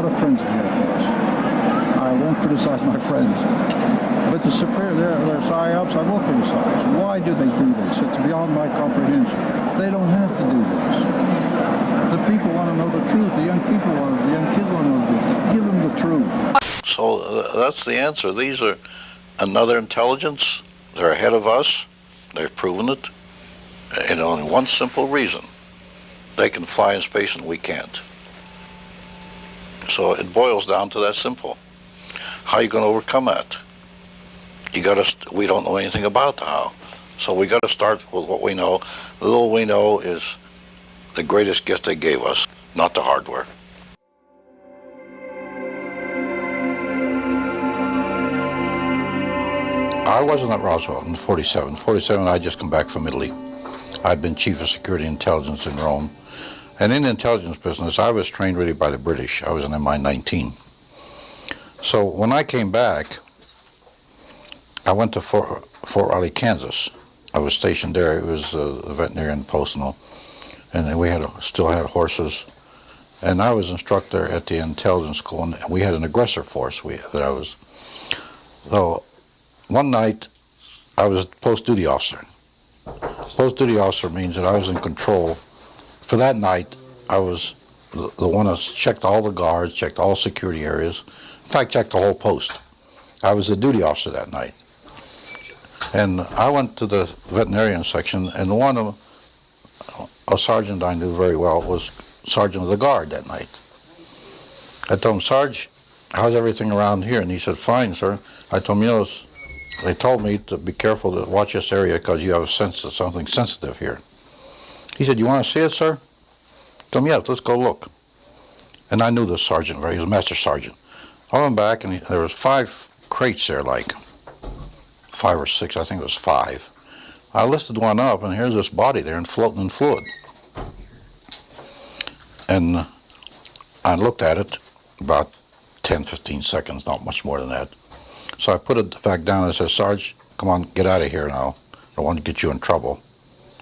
lot of friends in the Air Force. I won't criticize my friends. But the superior, their PSYOPs, I will criticize. Why do they do this? It's beyond my comprehension. They don't have to do this. The people want to know the truth. The young kids want to know the truth. Give them the truth. So that's the answer. These are another intelligence. They're ahead of us. They've proven it. And only one simple reason. They can fly in space and we can't. So it boils down to that simple. How are you going to overcome that? We don't know anything about how. So we got to start with what we know. The little we know is the greatest gift they gave us, not the hardware. I wasn't at Roswell in 47. 47, I'd just come back from Italy. I'd been chief of security intelligence in Rome. And in the intelligence business, I was trained really by the British. I was an MI-19. So when I came back, I went to Fort Riley, Kansas. I was stationed there. It was a veterinarian post, and we still had horses. And I was instructor at the intelligence school, and we had an aggressor force So one night, I was a post-duty officer. Post-duty officer means that I was in control. For that night, I was the one that checked all the guards, checked all security areas. In fact, checked the whole post. I was the duty officer that night. And I went to the veterinarian section, and a sergeant I knew very well was sergeant of the guard that night. I told him, Sarge, how's everything around here? And he said, fine, sir. I told him, they told me to be careful to watch this area because you have a sense of something sensitive here. He said, you want to see it, sir? I told him, yeah, let's go look. And I knew this sergeant he was a master sergeant. I went back, and there was 5 crates there, like 5 or 6, I think it was 5. I lifted one up, and here's this body there and floating in fluid. And I looked at it about 10, 15 seconds, not much more than that. So I put it back down and I said, Sarge, come on, get out of here now. I don't want to get you in trouble.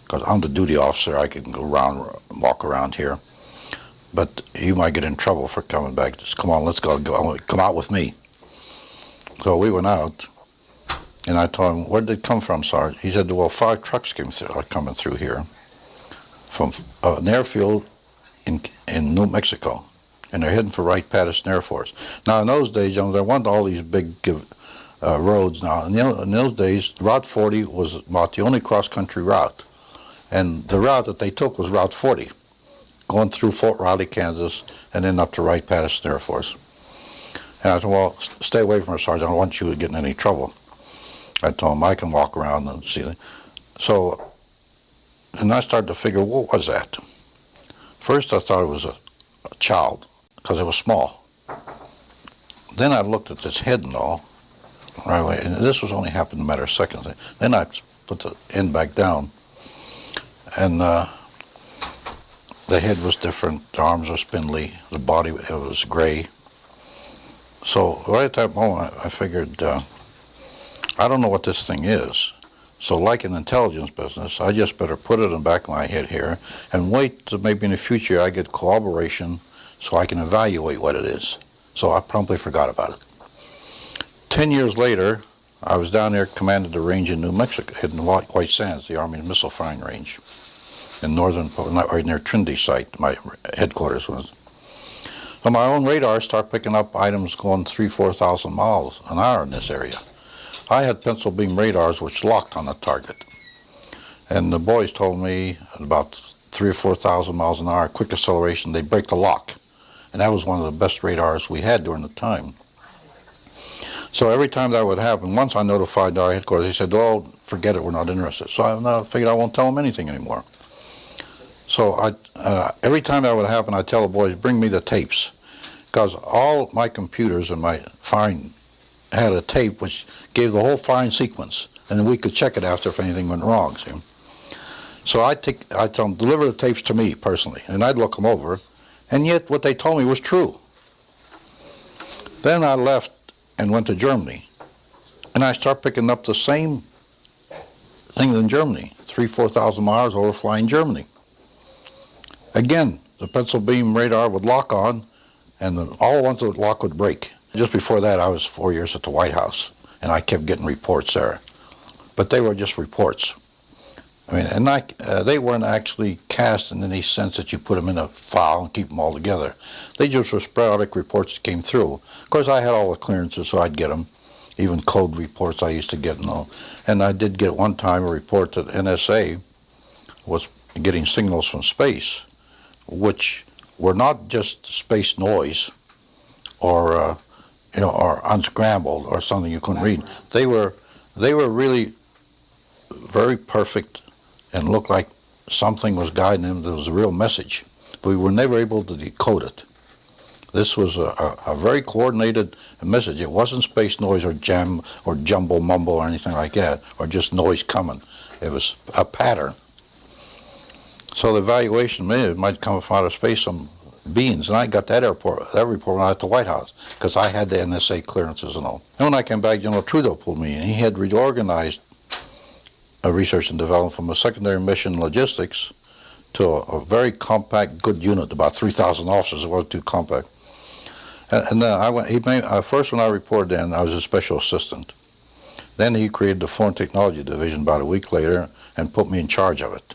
Because I'm the duty officer, I can go around, walk around here. But you might get in trouble for coming back. Just come on, let's go. Come out with me. So we went out, and I told him, where did it come from, Sarge? He said, well, 5 trucks are coming through here from an airfield in New Mexico, and they're heading for Wright-Patterson Air Force. Now, in those days, there weren't all these big roads now. In those days, Route 40 was about the only cross-country route, and the route that they took was Route 40, going through Fort Riley, Kansas, and then up to Wright-Patterson Air Force. And I said, well, stay away from her, Sergeant. I don't want you to get in any trouble. I told him I can walk around and see. So, and I started to figure, what was that? First, I thought it was a child, because it was small. Then I looked at this head and all, right away, and this was only happened in a matter of seconds. Then I put the end back down, and the head was different, the arms were spindly, the body it was gray. So right at that moment, I figured, I don't know what this thing is. So like in the intelligence business, I just better put it in the back of my head here and wait till maybe in the future I get corroboration so I can evaluate what it is. So I promptly forgot about it. 10 years later, I was down there, commanded the range in New Mexico, in White Sands, the Army missile firing range, in northern, right near Trinity site, my headquarters was. So my own radar started picking up items going 3,000 to 4,000 miles an hour in this area. I had pencil beam radars which locked on the target. And the boys told me at about 3,000 or 4,000 miles an hour, quick acceleration, they'd break the lock. And that was one of the best radars we had during the time. So every time that would happen, once I notified our headquarters, they said, oh, forget it, we're not interested. So I figured I won't tell them anything anymore. So every time that would happen, I'd tell the boys, bring me the tapes. Because all my computers and my firing had a tape which gave the whole firing sequence. And then we could check it after if anything went wrong, see? So I'd tell them, deliver the tapes to me personally. And I'd look them over. And yet what they told me was true. Then I left and went to Germany. And I started picking up the same things in Germany. 3,000 to 4,000 miles over flying Germany. Again, the pencil beam radar would lock on, and all the ones that lock would break. Just before that, I was 4 years at the White House, and I kept getting reports there. But they were just reports. I mean, and they weren't actually cast in any sense that you put them in a file and keep them all together. They just were sporadic reports that came through. Of course, I had all the clearances, so I'd get them. Even code reports I used to get and all. And I did get one time a report that NSA was getting signals from space, which were not just space noise or or unscrambled or something you couldn't read. They were really very perfect and looked like something was guiding them. There was a real message, but we were never able to decode it. This was a very coordinated message. It wasn't space noise or jam or jumble mumble or anything like that, or just noise coming. It was a pattern. So the evaluation might come from outer space, some beings, and I got that report when I was at the White House, because I had the NSA clearances and all. And when I came back, General Trudeau pulled me in. He had reorganized research and development from a secondary mission logistics to a very compact, good unit, about 3,000 officers. It wasn't too compact. And then I went. First, when I reported in, I was a special assistant. Then he created the Foreign Technology Division about a week later and put me in charge of it.